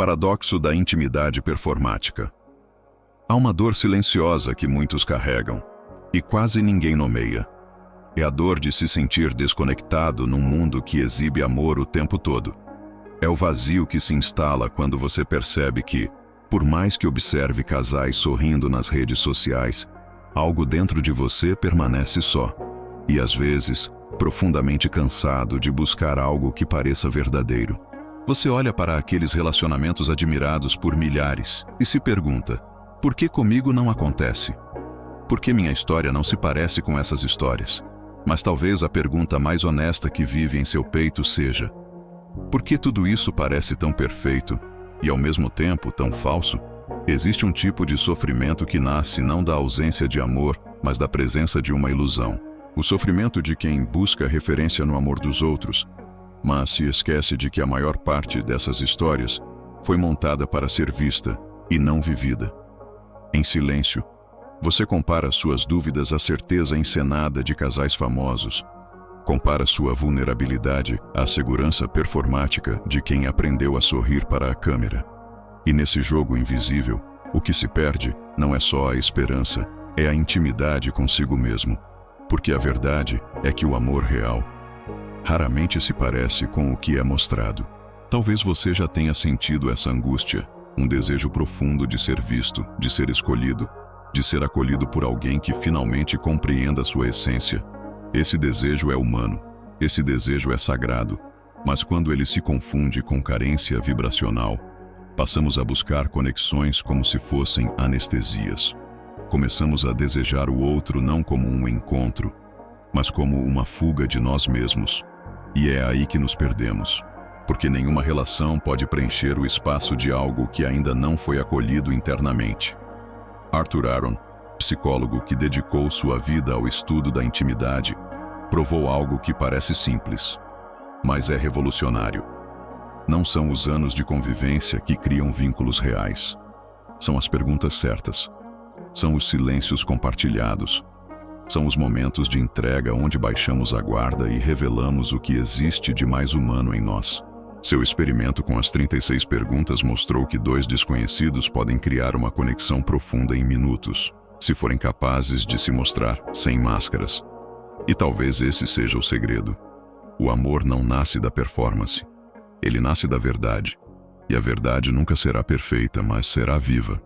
paradoxo da intimidade performática. Há uma dor silenciosa que muitos carregam, e quase ninguém nomeia. É a dor de se sentir desconectado num mundo que exibe amor o tempo todo. É o vazio que se instala quando você percebe que, por mais que observe casais sorrindo nas redes sociais, algo dentro de você permanece só. E às vezes, profundamente cansado de buscar algo que pareça verdadeiro. Você olha para aqueles relacionamentos admirados por milhares e se pergunta: por que comigo não acontece? Por que minha história não se parece com essas histórias? Mas talvez a pergunta mais honesta que vive em seu peito seja: por que tudo isso parece tão perfeito e ao mesmo tempo tão falso? Existe um tipo de sofrimento que nasce não da ausência de amor, mas da presença de uma ilusão. O sofrimento de quem busca referência no amor dos outros, mas se esquece de que a maior parte dessas histórias foi montada para ser vista e não vivida. Em silêncio, você compara suas dúvidas à certeza encenada de casais famosos. Compara sua vulnerabilidade à segurança performática de quem aprendeu a sorrir para a câmera. E nesse jogo invisível, o que se perde não é só a esperança, é a intimidade consigo mesmo. Porque a verdade é que o amor real raramente se parece com o que é mostrado. Talvez você já tenha sentido essa angústia, um desejo profundo de ser visto, de ser escolhido, de ser acolhido por alguém que finalmente compreenda sua essência. Esse desejo é humano, esse desejo é sagrado, mas quando ele se confunde com carência vibracional, passamos a buscar conexões como se fossem anestesias. Começamos a desejar o outro não como um encontro, mas como uma fuga de nós mesmos. E é aí que nos perdemos, porque nenhuma relação pode preencher o espaço de algo que ainda não foi acolhido internamente. Arthur Aron, psicólogo que dedicou sua vida ao estudo da intimidade, provou algo que parece simples, mas é revolucionário. Não são os anos de convivência que criam vínculos reais. São as perguntas certas. São os silêncios compartilhados. São os momentos de entrega onde baixamos a guarda e revelamos o que existe de mais humano em nós. Seu experimento com as 36 perguntas mostrou que 2 desconhecidos podem criar uma conexão profunda em minutos, se forem capazes de se mostrar sem máscaras. E talvez esse seja o segredo. O amor não nasce da performance. Ele nasce da verdade. E a verdade nunca será perfeita, mas será viva.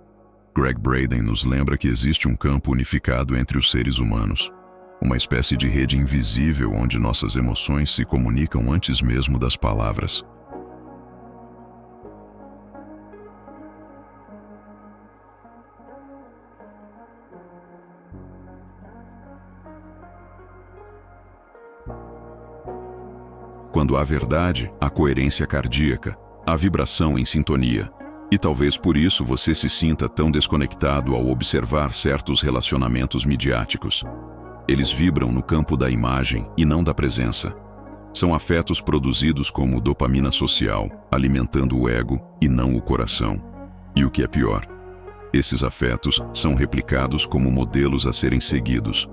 Greg Braden nos lembra que existe um campo unificado entre os seres humanos. Uma espécie de rede invisível onde nossas emoções se comunicam antes mesmo das palavras. Quando há verdade, há coerência cardíaca, há vibração em sintonia. E talvez por isso você se sinta tão desconectado ao observar certos relacionamentos midiáticos. Eles vibram no campo da imagem e não da presença. São afetos produzidos como dopamina social, alimentando o ego e não o coração. E o que é pior, esses afetos são replicados como modelos a serem seguidos,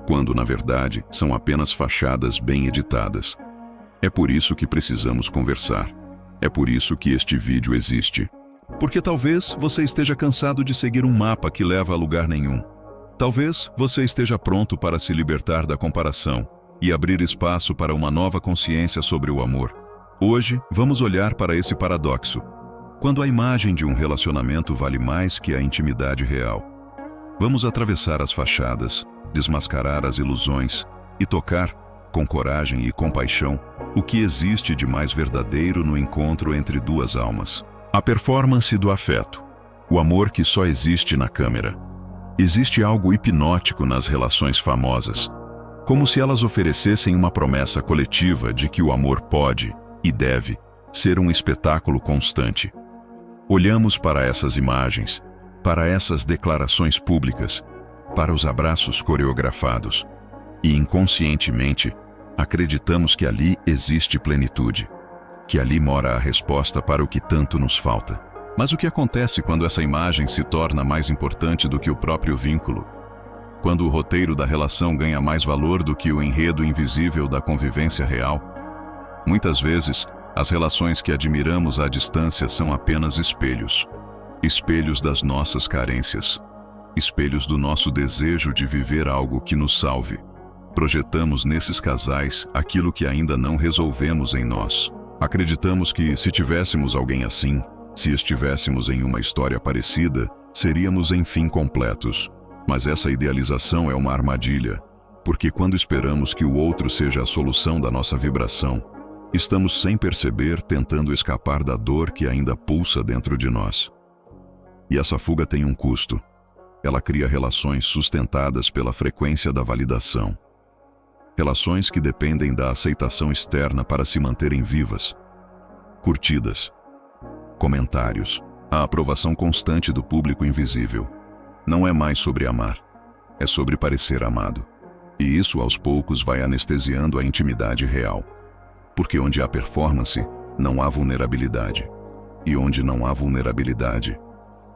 quando na verdade são apenas fachadas bem editadas. É por isso que precisamos conversar. É por isso que este vídeo existe. Porque talvez você esteja cansado de seguir um mapa que leva a lugar nenhum. Talvez você esteja pronto para se libertar da comparação e abrir espaço para uma nova consciência sobre o amor. Hoje, vamos olhar para esse paradoxo. Quando a imagem de um relacionamento vale mais que a intimidade real. Vamos atravessar as fachadas, desmascarar as ilusões e tocar, com coragem e compaixão, o que existe de mais verdadeiro no encontro entre 2 almas. A performance do afeto. O amor que só existe na câmera. Existe algo hipnótico nas relações famosas, como se elas oferecessem uma promessa coletiva de que o amor pode, e deve, ser um espetáculo constante. Olhamos para essas imagens, para essas declarações públicas, para os abraços coreografados, e inconscientemente acreditamos que ali existe plenitude, que ali mora a resposta para o que tanto nos falta. Mas o que acontece quando essa imagem se torna mais importante do que o próprio vínculo? Quando o roteiro da relação ganha mais valor do que o enredo invisível da convivência real? Muitas vezes, As relações que admiramos à distância são apenas espelhos. Espelhos das nossas carências. Espelhos do nosso desejo de viver algo que nos salve. Projetamos nesses casais aquilo que ainda não resolvemos em nós. Acreditamos que, se tivéssemos alguém assim, se estivéssemos em uma história parecida, seríamos enfim completos. Mas essa idealização é uma armadilha, porque quando esperamos que o outro seja a solução da nossa vibração, estamos sem perceber tentando escapar da dor que ainda pulsa dentro de nós. E essa fuga tem um custo. Ela cria relações sustentadas pela frequência da validação. Relações que dependem da aceitação externa para se manterem vivas. Curtidas. Comentários. A aprovação constante do público invisível. Não é mais sobre amar. É sobre parecer amado. E isso aos poucos vai anestesiando a intimidade real. Porque onde há performance, não há vulnerabilidade. E onde não há vulnerabilidade,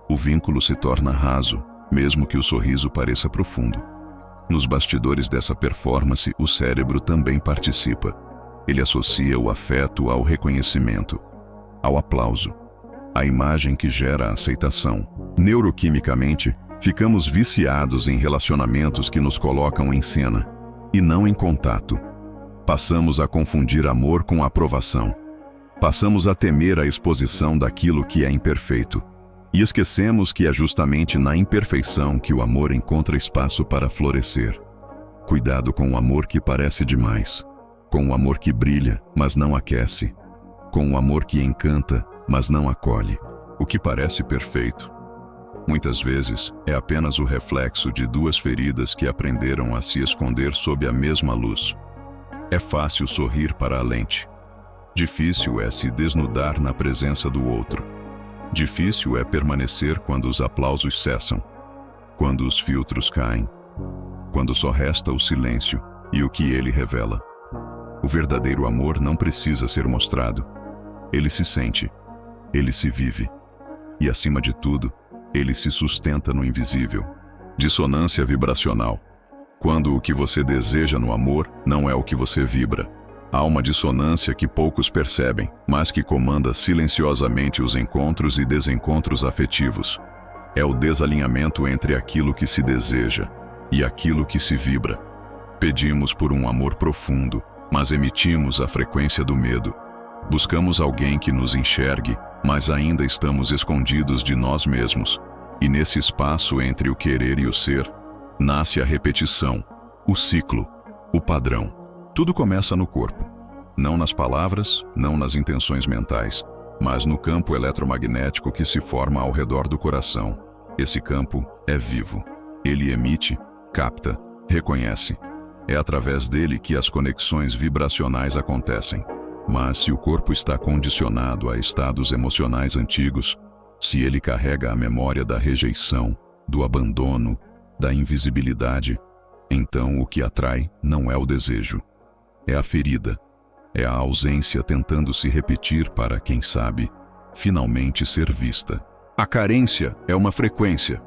o vínculo se torna raso, mesmo que o sorriso pareça profundo. Nos bastidores dessa performance, o cérebro também participa. Ele associa o afeto ao reconhecimento, ao aplauso, à imagem que gera a aceitação. Neuroquimicamente, ficamos viciados em relacionamentos que nos colocam em cena, e não em contato. Passamos a confundir amor com aprovação. Passamos a temer a exposição daquilo que é imperfeito. E esquecemos que é justamente na imperfeição que o amor encontra espaço para florescer. Cuidado com o amor que parece demais. Com o amor que brilha, mas não aquece. Com o amor que encanta, mas não acolhe. O que parece perfeito, muitas vezes, é apenas o reflexo de duas feridas que aprenderam a se esconder sob a mesma luz. É fácil sorrir para a lente. Difícil é se desnudar na presença do outro. Difícil é permanecer quando os aplausos cessam, quando os filtros caem, quando só resta o silêncio e o que ele revela. O verdadeiro amor não precisa ser mostrado. Ele se sente, ele se vive. E, acima de tudo, ele se sustenta no invisível. Dissonância vibracional. Quando o que você deseja no amor não é o que você vibra. Há uma dissonância que poucos percebem, mas que comanda silenciosamente os encontros e desencontros afetivos. É o desalinhamento entre aquilo que se deseja e aquilo que se vibra. Pedimos por um amor profundo, mas emitimos a frequência do medo. Buscamos alguém que nos enxergue, mas ainda estamos escondidos de nós mesmos. E nesse espaço entre o querer e o ser, nasce a repetição, o ciclo, o padrão. Tudo começa no corpo. Não nas palavras, não nas intenções mentais, mas no campo eletromagnético que se forma ao redor do coração. Esse campo é vivo. Ele emite, capta, reconhece. É através dele que as conexões vibracionais acontecem. Mas se o corpo está condicionado a estados emocionais antigos, se ele carrega a memória da rejeição, do abandono, da invisibilidade, então o que atrai não é o desejo. É a ferida, é a ausência tentando se repetir para, quem sabe, finalmente ser vista. A carência é uma frequência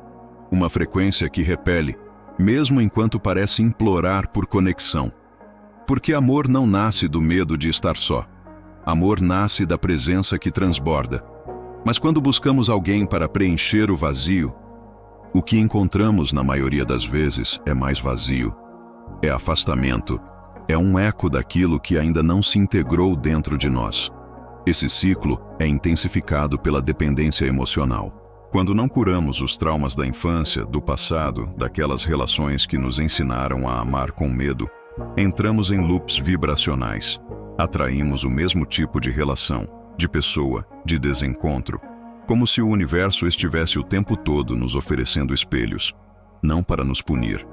que repele, mesmo enquanto parece implorar por conexão. Porque amor não nasce do medo de estar só. Amor nasce da presença que transborda. Mas quando buscamos alguém para preencher o vazio, o que encontramos na maioria das vezes é mais vazio. É afastamento. É um eco daquilo que ainda não se integrou dentro de nós. Esse ciclo é intensificado pela dependência emocional. Quando não curamos os traumas da infância, do passado, daquelas relações que nos ensinaram a amar com medo, entramos em loops vibracionais. Atraímos o mesmo tipo de relação, de pessoa, de desencontro, como se o universo estivesse o tempo todo nos oferecendo espelhos, não para nos punir,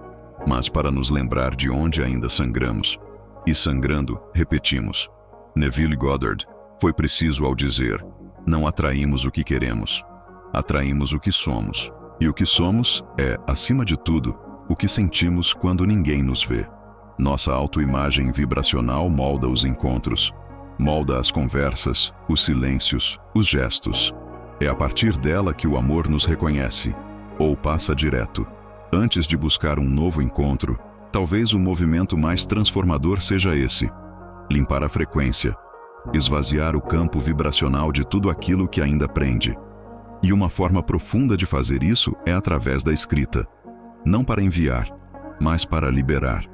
mas para nos lembrar de onde ainda sangramos. E sangrando, repetimos. Neville Goddard: foi preciso ao dizer: não atraímos o que queremos, atraímos o que somos. E o que somos é, acima de tudo, o que sentimos quando ninguém nos vê. Nossa autoimagem vibracional molda os encontros, molda as conversas, os silêncios, os gestos. É a partir dela que o amor nos reconhece, ou passa direto. Antes de buscar um novo encontro, talvez o movimento mais transformador seja esse: limpar a frequência, esvaziar o campo vibracional de tudo aquilo que ainda prende. E uma forma profunda de fazer isso é através da escrita. Não para enviar, mas para liberar.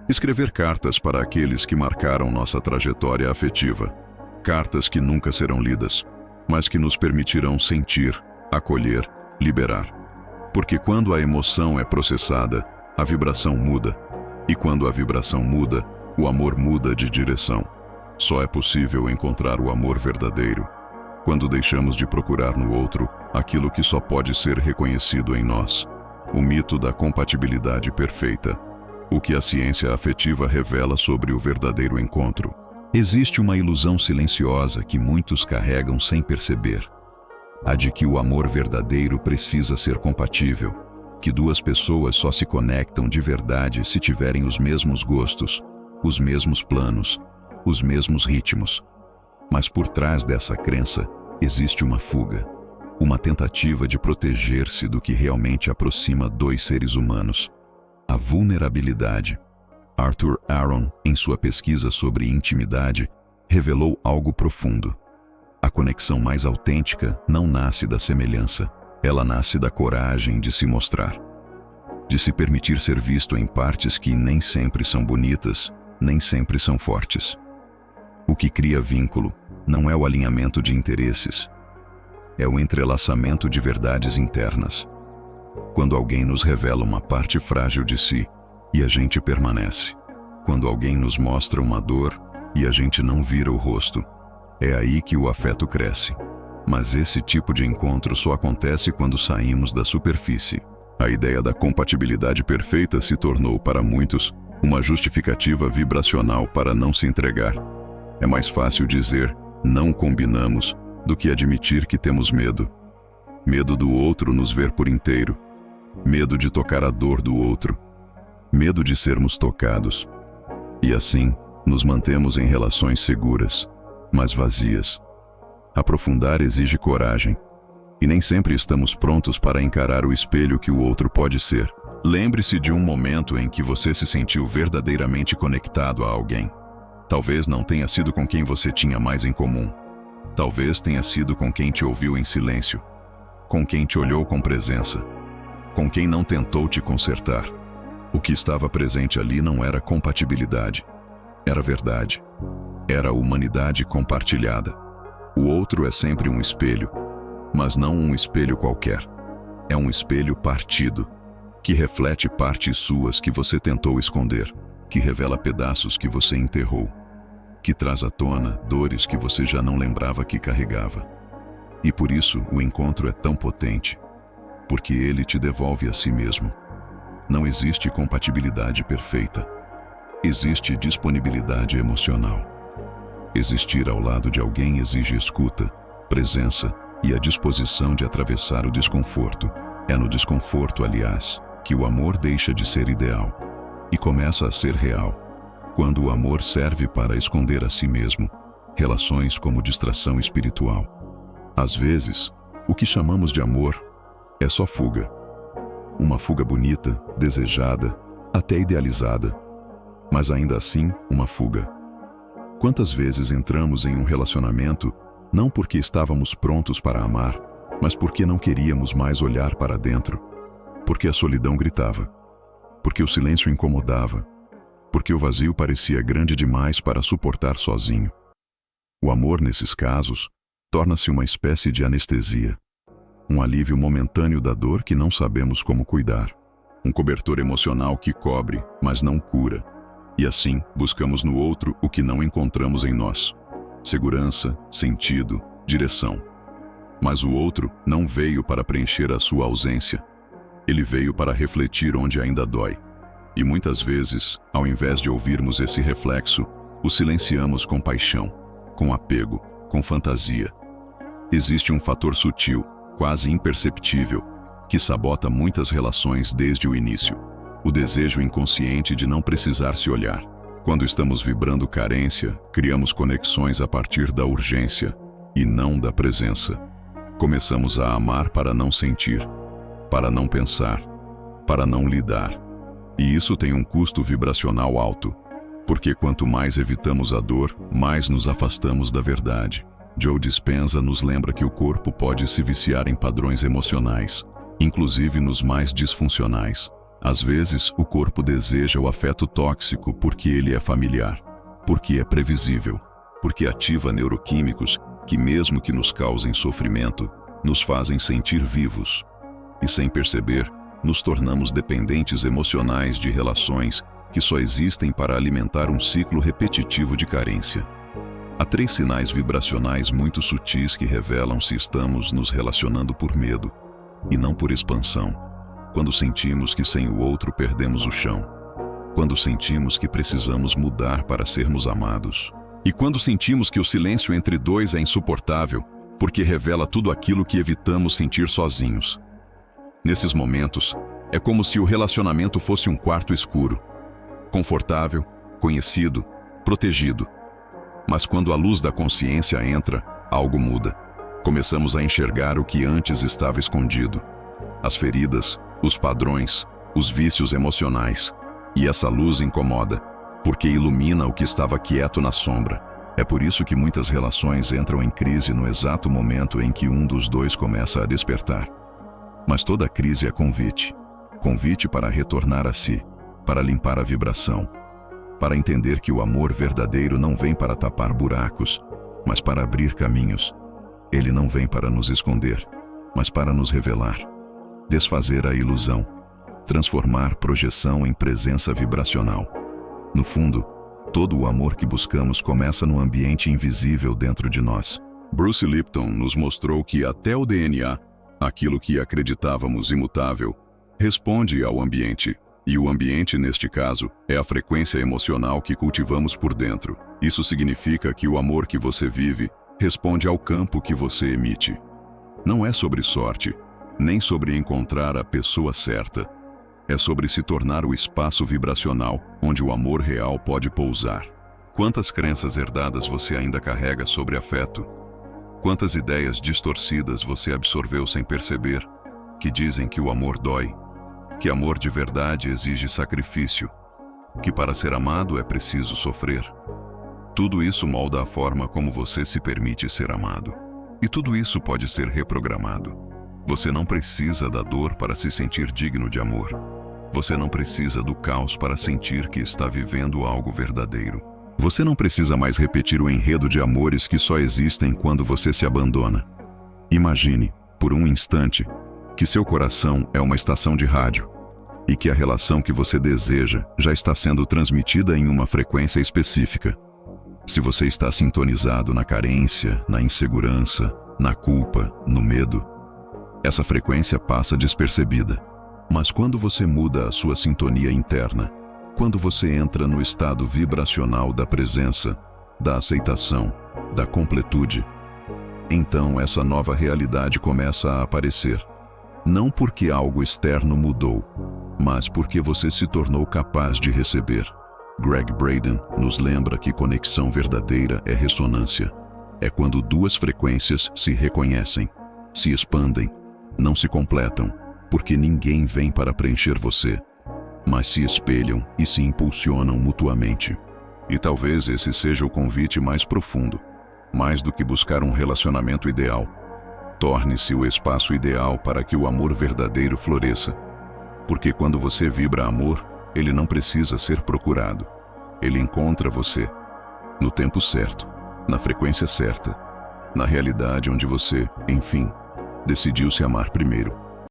Escrever cartas para aqueles que marcaram nossa trajetória afetiva. Cartas que nunca serão lidas, mas que nos permitirão sentir, acolher, liberar. Porque quando a emoção é processada, a vibração muda. E quando a vibração muda, o amor muda de direção. Só é possível encontrar o amor verdadeiro quando deixamos de procurar no outro aquilo que só pode ser reconhecido em nós. O mito da compatibilidade perfeita. O que a ciência afetiva revela sobre o verdadeiro encontro. Existe uma ilusão silenciosa que muitos carregam sem perceber. A de que o amor verdadeiro precisa ser compatível, que duas pessoas só se conectam de verdade se tiverem os mesmos gostos, os mesmos planos, os mesmos ritmos. Mas por trás dessa crença existe uma fuga, uma tentativa de proteger-se do que realmente aproxima dois seres humanos. A vulnerabilidade. Arthur Aron, em sua pesquisa sobre intimidade, revelou algo profundo. A conexão mais autêntica não nasce da semelhança, ela nasce da coragem de se mostrar, de se permitir ser visto em partes que nem sempre são bonitas, nem sempre são fortes. O que cria vínculo não é o alinhamento de interesses, é o entrelaçamento de verdades internas. Quando alguém nos revela uma parte frágil de si, e a gente permanece. Quando alguém nos mostra uma dor, e a gente não vira o rosto, é aí que o afeto cresce. Mas esse tipo de encontro só acontece quando saímos da superfície. A ideia da compatibilidade perfeita se tornou, para muitos, uma justificativa vibracional para não se entregar. É mais fácil dizer, não combinamos, do que admitir que temos medo. Medo do outro nos ver por inteiro. Medo de tocar a dor do outro. Medo de sermos tocados. E assim, nos mantemos em relações seguras, mas vazias. Aprofundar exige coragem. E nem sempre estamos prontos para encarar o espelho que o outro pode ser. Lembre-se de um momento em que você se sentiu verdadeiramente conectado a alguém. Talvez não tenha sido com quem você tinha mais em comum. Talvez tenha sido com quem te ouviu em silêncio. Com quem te olhou com presença. Com quem não tentou te consertar. O que estava presente ali não era compatibilidade. Era verdade. Era humanidade compartilhada. O outro é sempre um espelho, mas não um espelho qualquer. É um espelho partido, que reflete partes suas que você tentou esconder, que revela pedaços que você enterrou, que traz à tona dores que você já não lembrava que carregava. E por isso o encontro é tão potente, porque ele te devolve a si mesmo. Não existe compatibilidade perfeita. Existe disponibilidade emocional. Existir ao lado de alguém exige escuta, presença e a disposição de atravessar o desconforto. É no desconforto, aliás, que o amor deixa de ser ideal e começa a ser real. Quando o amor serve para esconder a si mesmo, relações como distração espiritual. Às vezes, o que chamamos de amor é só fuga. Uma fuga bonita, desejada, até idealizada, mas ainda assim uma fuga. Quantas vezes entramos em um relacionamento não porque estávamos prontos para amar, mas porque não queríamos mais olhar para dentro, porque a solidão gritava, porque o silêncio incomodava, porque o vazio parecia grande demais para suportar sozinho. O amor, nesses casos, torna-se uma espécie de anestesia. Um alívio momentâneo da dor que não sabemos como cuidar. Um cobertor emocional que cobre, mas não cura. E assim, buscamos no outro o que não encontramos em nós. Segurança, sentido, direção. Mas o outro não veio para preencher a sua ausência. Ele veio para refletir onde ainda dói. E muitas vezes, ao invés de ouvirmos esse reflexo, o silenciamos com paixão, com apego, com fantasia. Existe um fator sutil, quase imperceptível, que sabota muitas relações desde o início. O desejo inconsciente de não precisar se olhar. Quando estamos vibrando carência, criamos conexões a partir da urgência e não da presença. Começamos a amar para não sentir, para não pensar, para não lidar. E isso tem um custo vibracional alto. Porque quanto mais evitamos a dor, mais nos afastamos da verdade. Joe Dispenza nos lembra que o corpo pode se viciar em padrões emocionais, inclusive nos mais disfuncionais. Às vezes, o corpo deseja o afeto tóxico porque ele é familiar, porque é previsível, porque ativa neuroquímicos que, mesmo que nos causem sofrimento, nos fazem sentir vivos. E sem perceber, nos tornamos dependentes emocionais de relações que só existem para alimentar um ciclo repetitivo de carência. Há 3 sinais vibracionais muito sutis que revelam se estamos nos relacionando por medo, e não por expansão. Quando sentimos que sem o outro perdemos o chão. Quando sentimos que precisamos mudar para sermos amados. E quando sentimos que o silêncio entre dois é insuportável, porque revela tudo aquilo que evitamos sentir sozinhos. Nesses momentos, é como se o relacionamento fosse um quarto escuro. Confortável, conhecido, protegido. Mas quando a luz da consciência entra, algo muda. Começamos a enxergar o que antes estava escondido. As feridas, os padrões, os vícios emocionais. E essa luz incomoda, porque ilumina o que estava quieto na sombra. É por isso que muitas relações entram em crise no exato momento em que um dos dois começa a despertar. Mas toda crise é convite. Convite para retornar a si, para limpar a vibração, para entender que o amor verdadeiro não vem para tapar buracos, mas para abrir caminhos. Ele não vem para nos esconder, mas para nos revelar, desfazer a ilusão, transformar projeção em presença vibracional. No fundo, todo o amor que buscamos começa no ambiente invisível dentro de nós. Bruce Lipton nos mostrou que até o DNA, aquilo que acreditávamos imutável, responde ao ambiente. E o ambiente, neste caso, é a frequência emocional que cultivamos por dentro. Isso significa que o amor que você vive responde ao campo que você emite. Não é sobre sorte, nem sobre encontrar a pessoa certa. É sobre se tornar o espaço vibracional onde o amor real pode pousar. Quantas crenças herdadas você ainda carrega sobre afeto? Quantas ideias distorcidas você absorveu sem perceber, que dizem que o amor dói? Que amor de verdade exige sacrifício, que para ser amado é preciso sofrer. Tudo isso molda a forma como você se permite ser amado. E tudo isso pode ser reprogramado. Você não precisa da dor para se sentir digno de amor. Você não precisa do caos para sentir que está vivendo algo verdadeiro. Você não precisa mais repetir o enredo de amores que só existem quando você se abandona. Imagine, por um instante, que seu coração é uma estação de rádio e que a relação que você deseja já está sendo transmitida em uma frequência específica. Se você está sintonizado na carência, na insegurança, na culpa, no medo, essa frequência passa despercebida. Mas quando você muda a sua sintonia interna, quando você entra no estado vibracional da presença, da aceitação, da completude, então essa nova realidade começa a aparecer. Não porque algo externo mudou, mas porque você se tornou capaz de receber. Greg Braden nos lembra que conexão verdadeira é ressonância. É quando duas frequências se reconhecem, se expandem, não se completam, porque ninguém vem para preencher você, mas se espelham e se impulsionam mutuamente. E talvez esse seja o convite mais profundo, mais do que buscar um relacionamento ideal. Torne-se o espaço ideal para que o amor verdadeiro floresça. Porque quando você vibra amor, ele não precisa ser procurado. Ele encontra você, no tempo certo, na frequência certa, na realidade onde você, enfim, decidiu se amar primeiro.